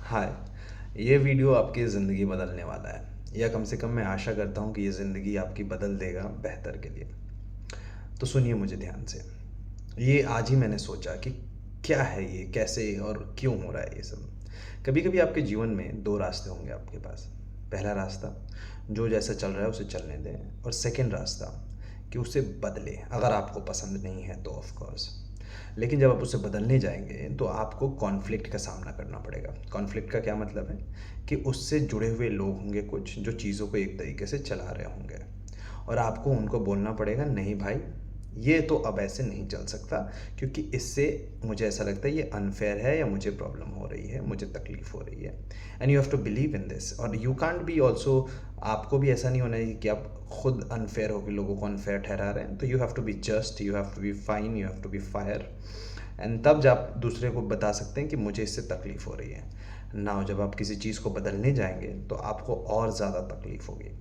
हाय। ये वीडियो आपकी ज़िंदगी बदलने वाला है, या कम से कम मैं आशा करता हूँ कि ये ज़िंदगी आपकी बदल देगा बेहतर के लिए। तो सुनिए मुझे ध्यान से। ये आज ही मैंने सोचा कि क्या है ये, कैसे और क्यों हो रहा है ये सब। कभी कभी आपके जीवन में दो रास्ते होंगे आपके पास। पहला रास्ता, जो जैसा चल रहा है उसे चलने दें, और सेकंड रास्ता कि उसे बदले, अगर आपको पसंद नहीं है तो ऑफ कोर्स। लेकिन जब आप उसे बदलने जाएंगे तो आपको कॉन्फ्लिक्ट का सामना करना पड़ेगा। कॉन्फ्लिक्ट का क्या मतलब है कि उससे जुड़े हुए लोग होंगे कुछ जो चीज़ों को एक तरीके से चला रहे होंगे, और आपको उनको बोलना पड़ेगा नहीं भाई, ये तो अब ऐसे नहीं चल सकता, क्योंकि इससे मुझे ऐसा लगता है ये अनफेयर है, या मुझे प्रॉब्लम हो रही है, मुझे तकलीफ हो रही है। And you have to believe in this, और यू कांट बी ऑल्सो, आपको भी ऐसा नहीं होना चाहिए कि आप खुद अनफेयर होकर लोगों को अनफेयर ठहरा रहे हैं। तो you have to be just, you have to be fine, you have to be fire. And तब जब आप दूसरे को बता सकते हैं कि मुझे इससे तकलीफ हो रही है ना। जब आप किसी चीज़ को बदलने जाएंगे तो आपको और ज़्यादा तकलीफ होगी।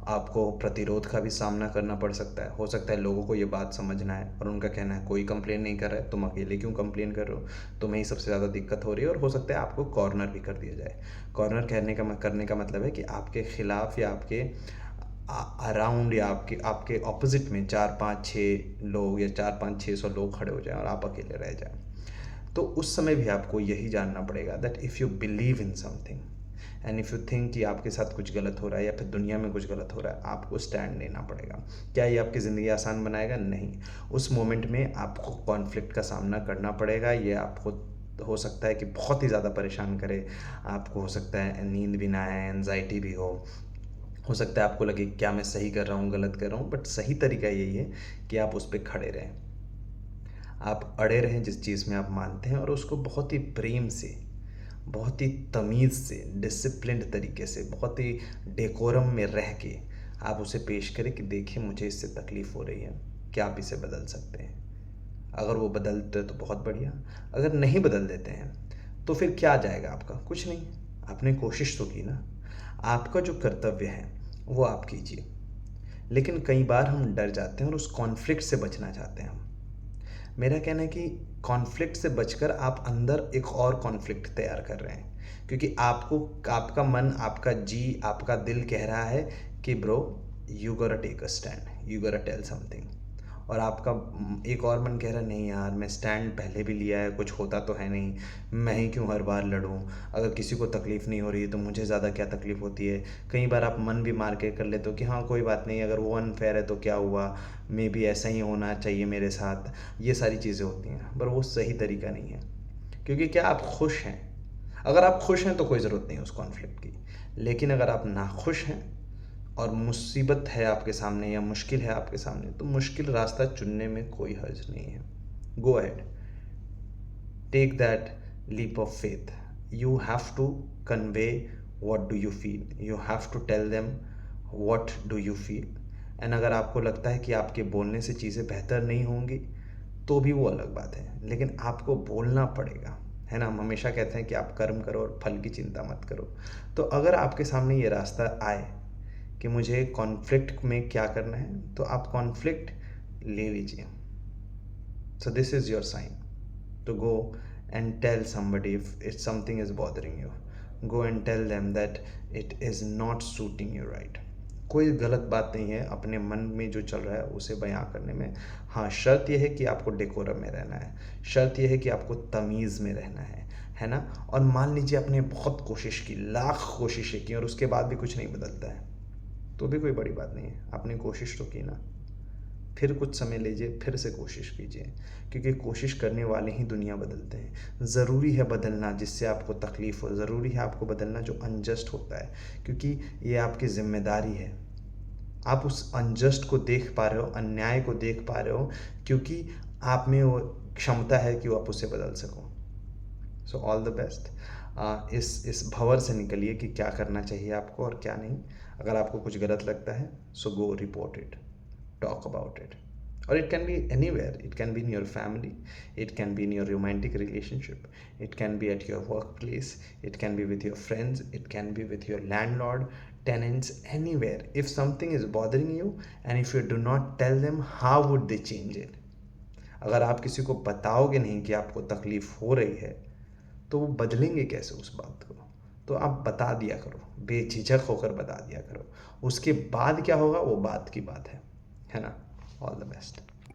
आपको प्रतिरोध का भी सामना करना पड़ सकता है। हो सकता है लोगों को ये बात समझना है और उनका कहना है कोई कंप्लेन नहीं कर रहा है, तुम अकेले क्यों कंप्लेन कर रहे हो, तुम्हें ही सबसे ज़्यादा दिक्कत हो रही है। और हो सकता है आपको कॉर्नर भी कर दिया जाए। कॉर्नर करने का मतलब है कि आपके खिलाफ या आपके अराउंड या आपके आपके ऑपोजिट में 4 5 6 लोग या 4 5 600 लोग खड़े हो जाएं और आप अकेले रह जाएं। तो उस समय भी आपको यही जानना पड़ेगा that if you believe in something and if you think कि आपके साथ कुछ गलत हो रहा है या फिर दुनिया में कुछ गलत हो रहा है, आपको स्टैंड लेना पड़ेगा। क्या ये आपकी ज़िंदगी आसान बनाएगा? नहीं। उस मोमेंट में आपको कॉन्फ्लिक्ट का सामना करना पड़ेगा। ये आपको हो सकता है कि बहुत ही ज़्यादा परेशान करे। आपको हो सकता है नींद भी ना आए, एनजाइटी भी हो सकता है आपको लगे क्या मैं सही कर रहा हूँ गलत कर रहा हूँ। बट सही तरीका यही है कि आप उस पर खड़े रहें, आप अड़े रहें जिस चीज़ में आप मानते हैं, और उसको बहुत ही प्रेम से, बहुत ही तमीज़ से, डिसिप्लिन्ड तरीके से, बहुत ही डेकोरम में रह के आप उसे पेश करें कि देखिए मुझे इससे तकलीफ़ हो रही है, क्या आप इसे बदल सकते हैं। अगर वो बदलते तो बहुत बढ़िया, अगर नहीं बदल देते हैं तो फिर क्या जाएगा आपका? कुछ नहीं। आपने कोशिश तो की ना। आपका जो कर्तव्य है वो आप कीजिए। लेकिन कई बार हम डर जाते हैं और उस कॉन्फ्लिक्ट से बचना चाहते हैं हम। मेरा कहना है कि कॉन्फ्लिक्ट से बचकर आप अंदर एक और कॉन्फ्लिक्ट तैयार कर रहे हैं, क्योंकि आपको, आपका मन, आपका जी, आपका दिल कह रहा है कि bro you gotta take a stand, you gotta tell something. और आपका एक और मन कह रहा है नहीं यार, मैं स्टैंड पहले भी लिया है, कुछ होता तो है नहीं, मैं ही क्यों हर बार लड़ूं। अगर किसी को तकलीफ़ नहीं हो रही है तो मुझे ज़्यादा क्या तकलीफ़ होती है। कई बार आप मन भी मार के कर लेते हो कि हाँ कोई बात नहीं, अगर वो अनफेयर है तो क्या हुआ, मे बी ऐसा ही होना चाहिए मेरे साथ। ये सारी चीज़ें होती हैं, पर वो सही तरीका नहीं है। क्योंकि क्या आप खुश हैं? अगर आप खुश हैं तो कोई ज़रूरत नहीं उस कॉन्फ्लिक्ट की। लेकिन अगर आप नाखुश हैं और मुसीबत है आपके सामने या मुश्किल है आपके सामने, तो मुश्किल रास्ता चुनने में कोई हर्ज नहीं है। Go ahead, take that leap of faith. You have to convey what do you feel, you have to tell them what do you feel। And अगर आपको लगता है कि आपके बोलने से चीज़ें बेहतर नहीं होंगी तो भी वो अलग बात है, लेकिन आपको बोलना पड़ेगा, है ना। हम हमेशा कहते हैं कि आप कर्म करो और फल की चिंता मत करो। तो अगर आपके सामने ये रास्ता आए कि मुझे कॉन्फ्लिक्ट में क्या करना है, तो आप कॉन्फ्लिक्ट ले लीजिए। So this is your sign to go and tell somebody if something is bothering you. Go and tell them that it is not suiting you right. कोई गलत बात नहीं है अपने मन में जो चल रहा है उसे बयां करने में। हाँ, शर्त यह है कि आपको डेकोरम में रहना है, शर्त यह है कि आपको तमीज़ में रहना है ना। और मान लीजिए आपने बहुत कोशिश की, लाख कोशिशें की, और उसके बाद भी कुछ नहीं बदलता है, तो भी कोई बड़ी बात नहीं है, आपने कोशिश तो की ना। फिर कुछ समय लीजिए, फिर से कोशिश कीजिए, क्योंकि कोशिश करने वाले ही दुनिया बदलते हैं। ज़रूरी है बदलना जिससे आपको तकलीफ़ हो, ज़रूरी है आपको बदलना जो अनजस्ट होता है, क्योंकि ये आपकी ज़िम्मेदारी है। आप उस अनजस्ट को देख पा रहे हो, अन्याय को देख पा रहे हो, क्योंकि आप में वो क्षमता है कि आप उसे बदल सको। So all the best. इस भंवर से निकलिए कि क्या करना चाहिए आपको और क्या नहीं। अगर आपको कुछ गलत लगता है so go report it, talk about it. Or it can be anywhere, it can be in your family, it can be in your romantic relationship, it can be at your workplace, it can be with your friends, it can be with your landlord, tenants, anywhere. If something is bothering you and if you do not tell them, how would they change it? अगर आप किसी को बताओगे नहीं कि आपको तकलीफ हो रही है तो वो बदलेंगे कैसे उस बात को? तो आप बता दिया करो, बेझिझक होकर बता दिया करो। उसके बाद क्या होगा वो बात की बात है ना? All the best.